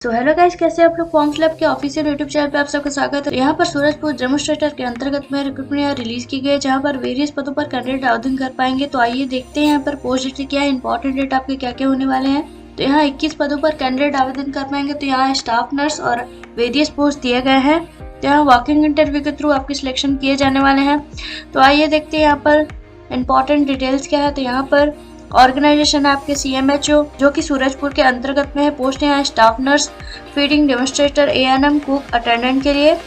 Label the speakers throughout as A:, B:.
A: तो hello guys, कैसे आप लोग। फॉर्म फिलअप के ऑफिशियल यूट्यूब चैनल पे आप सबका स्वागत है। यहाँ पर सूरजपुर डेमोस्ट्रेटर के अंतर्गत में रिक्रूटमेंट रिलीज की गई है, जहाँ पर वेरियस पदों पर कैंडिडेट आवेदन कर पाएंगे। तो आइए देखते हैं यहाँ पर पोस्ट डेट क्या है, इंपॉर्टेंट डेट आपके क्या क्या होने वाले हैं। तो यहाँ 21 पदों पर कैंडिडेट आवेदन कर पाएंगे। तो यहाँ स्टाफ नर्स और वेरियस पोस्ट दिए गए हैं। तो यहाँ वॉकिंग इंटरव्यू के थ्रू आपके सिलेक्शन किए जाने वाले हैं। तो आइए देखते हैं यहाँ पर इंपॉर्टेंट डिटेल्स क्या है। तो यहाँ पर ऑर्गेनाइजेशन है आपके CMHO, जो कि सूरजपुर के अंतर्गत में है। पोस्ट है staff nurse, feeding demonstrator, ANM, cook, attendant के लिए।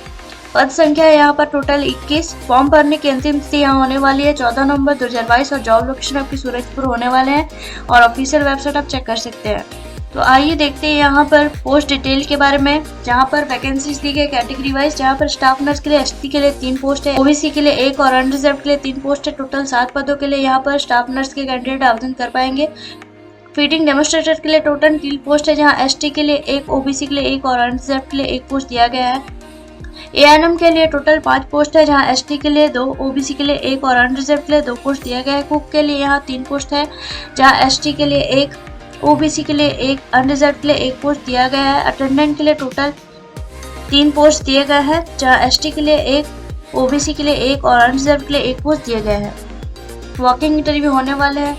A: पद संख्या है यहाँ पर टोटल 21। फॉर्म भरने की अंतिम तिथि यहाँ होने वाली है 14 नवंबर 2022 और जॉब लोकेशन आपकी सूरजपुर होने वाले हैं और ऑफिशियल वेबसाइट आप चेक कर सकते हैं। तो आइए देखते हैं यहाँ पर पोस्ट डिटेल के बारे में, जहाँ पर वैकेंसीज दी गई कैटेगरी वाइज। जहाँ पर स्टाफ नर्स के लिए ST के लिए 3 पोस्ट है, OBC के लिए 1 और अनरिजर्व के लिए 3 पोस्ट है। टोटल 7 पदों के लिए यहाँ पर स्टाफ नर्स के कैंडिडेट आवेदन कर पाएंगे। फीडिंग डेमोस्ट्रेटर के लिए टोटल 3 पोस्ट है, जहाँ ST के लिए 1, OBC के लिए 1 और अनरिजर्व के लिए 1 पोस्ट दिया गया है। ANM के लिए टोटल 5 पोस्ट है, जहाँ ST के लिए 2, OBC के लिए 1 और अनरिजर्व के लिए 2 पोस्ट दिया गया है। कुक के लिए यहाँ 3 पोस्ट है, जहाँ ST के लिए 1, OBC के लिए 1, अनरिजर्व के लिए 1 पोस्ट दिया गया है। अटेंडेंट के लिए टोटल 3 पोस्ट दिए गए हैं, जहाँ ST के लिए 1, OBC के लिए 1 और अनरिजर्व के लिए 1 पोस्ट दिए गए हैं। वॉकिंग इंटरव्यू होने वाले हैं,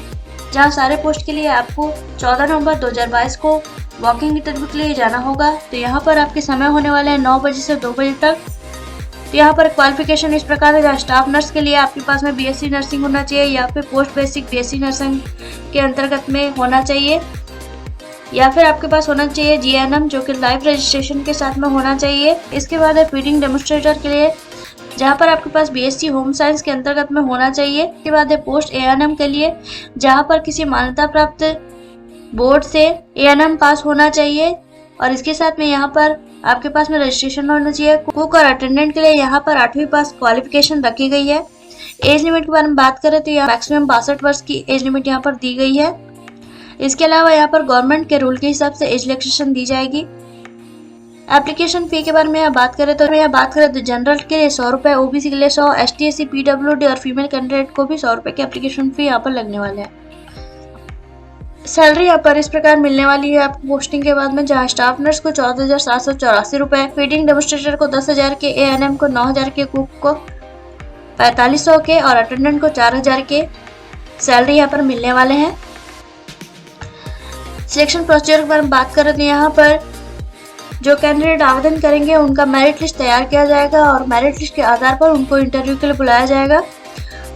A: जहाँ सारे पोस्ट के लिए आपको 14 नवंबर 2022 को वॉकिंग इंटरव्यू के लिए जाना होगा। तो यहाँ पर आपके समय होने वाले हैं 9 बजे से 2 बजे तक। तो यहाँ पर क्वालिफिकेशन इस प्रकार है, जहाँ स्टाफ नर्स के लिए आपके पास में BSc नर्सिंग होना चाहिए या फिर पोस्ट बेसिक BSc नर्सिंग के अंतर्गत में होना चाहिए, या फिर आपके पास होना चाहिए GNM, जो कि लाइव रजिस्ट्रेशन के साथ में होना चाहिए। इसके बाद है फीडिंग डेमोस्ट्रेटर के लिए, जहाँ पर आपके पास BSc होम साइंस के अंतर्गत में होना चाहिए। इसके बाद है पोस्ट ANM के लिए, जहाँ पर किसी मान्यता प्राप्त बोर्ड से ANM पास होना चाहिए और इसके साथ में यहाँ पर आपके पास में रजिस्ट्रेशन होना चाहिए। कुक और अटेंडेंट के लिए यहाँ पर 8वीं पास क्वालिफिकेशन रखी गई है। एज लिमिट के बारे में बात करें तो यहाँ मैक्सिमम 62 वर्ष की एज लिमिट यहाँ पर दी गई है। इसके अलावा यहाँ पर गवर्नमेंट के रूल के हिसाब से एज रिलैक्सेशन दी जाएगी। एप्लीकेशन फी के बारे में बात करें तो जनरल के लिए 100 रुपये, OBC के लिए 100, ST SC PWD और फीमेल कैंडिडेट को भी 100 रुपये की एप्लीकेशन फी यहाँ पर लगने वाले हैं। सैलरी यहाँ पर इस प्रकार मिलने वाली है आपको पोस्टिंग के बाद में, जहाँ स्टाफ नर्स को 14,784 रुपये, फीडिंग डेमोस्ट्रेटर को 10,000 के, ANM को 9,000 के, कुक को 4500 के और अटेंडेंट को 4,000 के सैलरी यहाँ पर मिलने वाले हैं। सिलेक्शन प्रोसीजर के बारे में बात करें तो यहाँ पर जो कैंडिडेट आवेदन करेंगे उनका मेरिट लिस्ट तैयार किया जाएगा और मेरिट लिस्ट के आधार पर उनको इंटरव्यू के लिए बुलाया जाएगा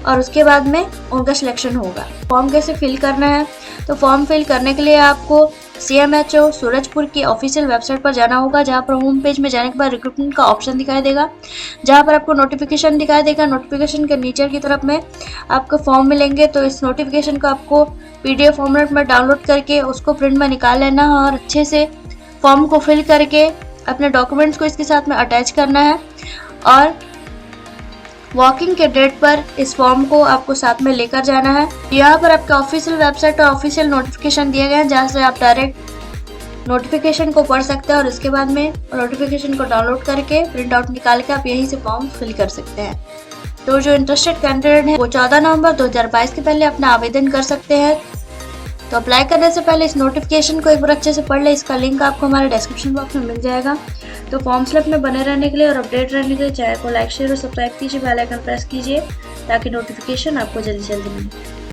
A: और उसके बाद में उनका सिलेक्शन होगा। फॉर्म कैसे फिल करना है, तो फॉर्म फिल करने के लिए आपको CMHO सूरजपुर की ऑफिशियल वेबसाइट पर जाना होगा, जहाँ पर होम पेज में जाने के बाद रिक्रूटमेंट का ऑप्शन दिखाई देगा, जहाँ पर आपको नोटिफिकेशन दिखाई देगा। नोटिफिकेशन के नीचे की तरफ में आपको फॉर्म मिलेंगे। तो इस नोटिफिकेशन को आपको PDF फॉर्मेट में डाउनलोड करके उसको प्रिंट में निकाल लेना और अच्छे से फॉर्म को फिल करके अपने डॉक्यूमेंट्स को इसके साथ में अटैच करना है और वॉकिंग के डेट पर इस फॉर्म को आपको साथ में लेकर जाना है। यहाँ पर आपके ऑफिशियल वेबसाइट और ऑफिशियल नोटिफिकेशन दिए गए हैं, जहाँ से आप डायरेक्ट नोटिफिकेशन को पढ़ सकते हैं और इसके बाद में नोटिफिकेशन को डाउनलोड करके प्रिंट आउट निकाल के आप यहीं से फॉर्म फिल कर सकते हैं। तो जो इंटरेस्टेड कैंडिडेट है वो 14 नवंबर 2022 के पहले अपना आवेदन कर सकते हैं। तो अप्लाई करने से पहले इस नोटिफिकेशन को एक बार अच्छे से पढ़ ले। इसका लिंक आपको हमारे डिस्क्रिप्शन बॉक्स में मिल जाएगा। तो फॉर्म फिलअप में बने रहने के लिए और अपडेट रहने के लिए चैनल को लाइक, शेयर और सब्सक्राइब कीजिए, बेल आइकन प्रेस कीजिए ताकि नोटिफिकेशन आपको जल्दी जल्दी मिले।